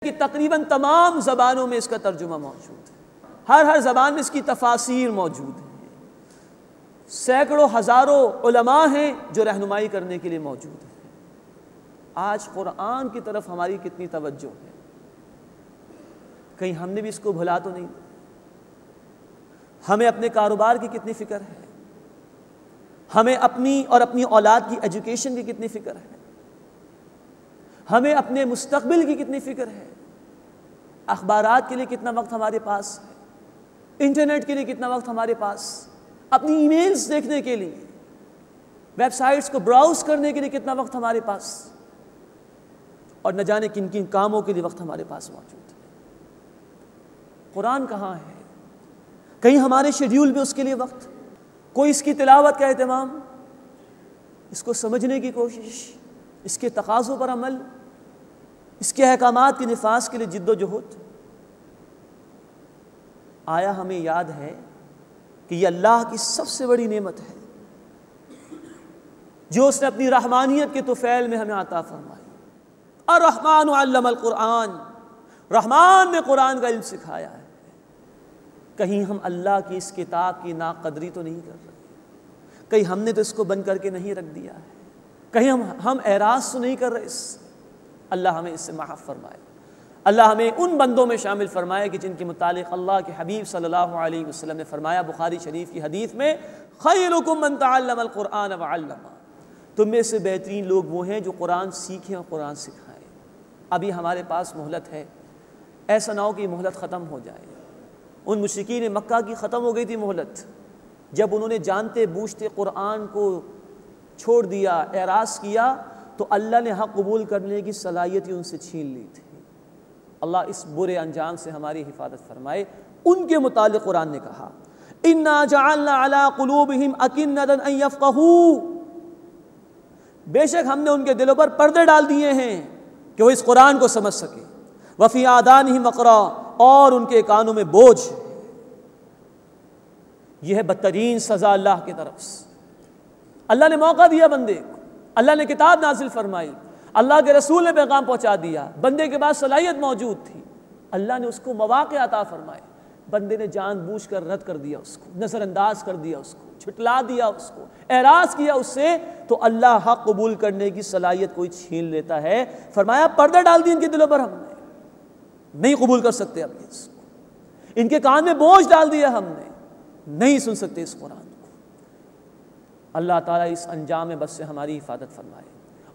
कि तकरीबन तमाम ज़बानों में इसका तर्जुमा मौजूद है। हर ज़बान में इसकी तफासीर मौजूद है। सैकड़ों हज़ारों उलमा हैं जो रहनुमाई करने के लिए मौजूद हैं। आज कुरान की तरफ हमारी कितनी तवज्जो है, कहीं हमने भी इसको भुला तो नहीं? हमें अपने कारोबार की कितनी फ़िक्र है, हमें अपनी और अपनी औलाद की एजुकेशन की कितनी फ़िक्र है, हमें अपने मुस्तकबिल की कितनी फ़िक्र है, अखबारात के लिए कितना वक्त हमारे पास है, इंटरनेट के लिए कितना वक्त हमारे पास, अपनी ईमेल्स देखने के लिए, वेबसाइट्स को ब्राउज करने के लिए कितना वक्त हमारे पास, और न जाने किन किन कामों के लिए वक्त हमारे पास मौजूद है। कुरान कहाँ है? कहीं हमारे शेड्यूल में उसके लिए वक्त, कोई इसकी तिलावत का एहतमाम, इसको समझने की कोशिश, इसके तकाज़ों पर अमल, इसके अहकामात के निफाज के लिए जिद्दोजहद। आया हमें याद है कि यह अल्लाह की सबसे बड़ी नेमत है जो उसने अपनी रहमानियत के तुफैल में हमें अता फरमाई। अर्रहमान अल्लमल कुरान, रहमान ने कुरान का इल्म सिखाया है। कहीं हम अल्लाह की इस किताब की नाकदरी तो नहीं कर रहे? कहीं हमने तो इसको बंद करके नहीं रख दिया है? कहीं हम एराज तो नहीं कर रहे इससे? अल्लाह हमें इससे माफ़ फरमाए। अल्लाह हमें उन बंदों में शामिल फरमाए कि जिनके मुतालिक अल्लाह के हबीब सल्लल्लाहु अलैहि वसल्लम ने फरमाया बुखारी शरीफ की हदीस में, खैरुकुम मन तअल्लमल कुरान व अल्लमा, तुम में से बेहतरीन लोग वो हैं जो कुरान सीखें और कुरान सिखाएं। अभी हमारे पास मोहलत है, ऐसा ना हो कि मोहलत ख़त्म हो जाए। उन मुशरिकीन मक्का की ख़त्म हो गई थी मोहलत, जब उन्होंने जानते बूझते कुरान को छोड़ दिया, एराज़ किया, तो अल्लाह ने हक़ कबूल करने की सलाहियत ही उनसे छीन ली थी। अल्लाह इस बुरे अंजाम से हमारी हिफाजत फरमाए। उनके मुतालिक कुरान ने कहा, इन्ना जअलना अला कुलूबिहिम अकिन्नतन अन यफ़क़हू, बेशक हमने उनके दिलों पर पर्दे डाल दिए हैं कि वो इस कुरान को समझ सके। वफ़ी आदानिहिम वक़रा, और उनके कानों में बोझ। यह है बदतरीन सज़ा अल्लाह की तरफ से। अल्लाह ने मौका दिया बंदे को, अल्लाह ने किताब नाजिल फरमाई, अल्लाह के रसूल ने पैगाम पहुंचा दिया, बंदे के पास सलाहियत मौजूद थी, अल्लाह ने उसको मौक़े अता फरमाए। बंदे ने जानबूझ कर रद्द कर दिया उसको, नज़रअंदाज कर दिया उसको, छुटला दिया उसको, एराज़ किया उससे, तो अल्लाह हक़ कबूल करने की सलाहियत कोई छीन लेता है। फरमाया पर्दा डाल दी इनके दिलों पर हमने, नहीं कबूल कर सकते अब इसको। इनके कान में बोझ डाल दिया हमने, नहीं सुन सकते इस कुरान को। अल्लाह ताला इस अंजाम बस से हमारी हिफाजत फरमाए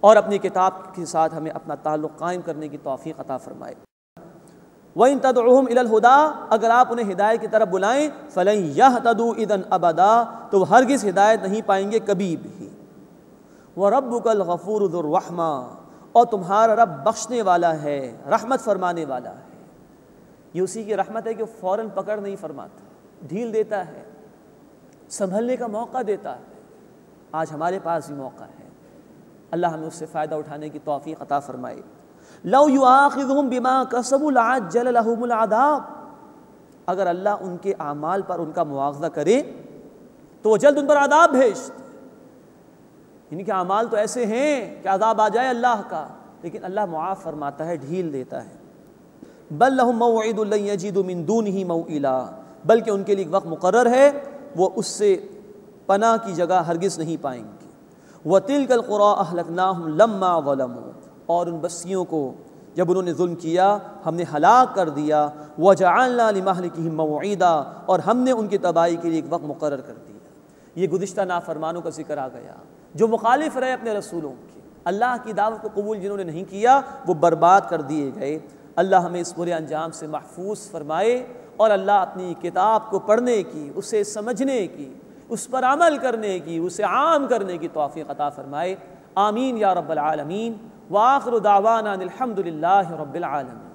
और अपनी किताब के साथ हमें अपना ताल्लुक़ कायम करने की तौफ़ीक़ अता फरमाए। वइन तदउहुम इलल हुदा, अगर आप उन्हें हिदायत की तरफ बुलाएं, फलन यहतदू इदन अबदा, तो हरगिज़ हिदायत नहीं पाएंगे कभी भी। व रब्बुकल गफूरु ज़ुर रहमा, और तुम्हारा रब बख्शने वाला है, रहमत फरमाने वाला है। ये उसी की रहमत है कि फ़ौरन पकड़ नहीं फरमाता, ढील देता है, संभलने का मौका देता है। आज हमारे पास भी मौका है, अल्लाह हमें उससे फ़ायदा उठाने की तौफ़ीक़ अता फ़रमाए। लौ युआखिज़ुहुम बिमा कसबू लअज्जल लहुमुल अज़ाब, अगर अल्लाह उनके आमाल पर उनका मुआवज़ा करे तो वो जल्द उन पर अज़ाब भेजते। इनके आमाल तो ऐसे हैं कि अज़ाब आ जाए अल्लाह का, लेकिन अल्लाह मुआफ़ फरमाता है, ढील देता है। बल लहुम मौइदुन लन यजिदू मिन दूनिही मौइला, बल्कि उनके लिए एक वक्त मुकर्रर है, वो उससे पनाह की जगह हरगिज़ नहीं पाएंगे। व तिलकल क़ुरा अहलकनाहुम लम्मा ज़लमू, और उन बस्तियों को जब उन्होंने जुल्म किया हमने हलाक कर दिया। व जअलना लिमहलिकिहिम मौइदा, और हमने उनकी तबाही के लिए एक वक्त मुकर्रर कर दिया। ये गुज़िश्ता नाफरमानों का जिक्र आ गया जो मुखालिफ रहे अपने रसूलों के, अल्लाह की दावत को कबूल जिन्होंने नहीं किया वो बर्बाद कर दिए गए। अल्लाह हमें इस बुरे अंजाम से महफूज फरमाए और अल्लाह अपनी किताब को पढ़ने की, उसे समझने की, उस पर अमल करने की, उसे आम करने की तौफ़ीक़ अता फ़रमाए। आमीन या रब्बल आलमीन। व आखिरु दावाना अनिल हम्दुलिल्लाहि रब्बिल आलमीन।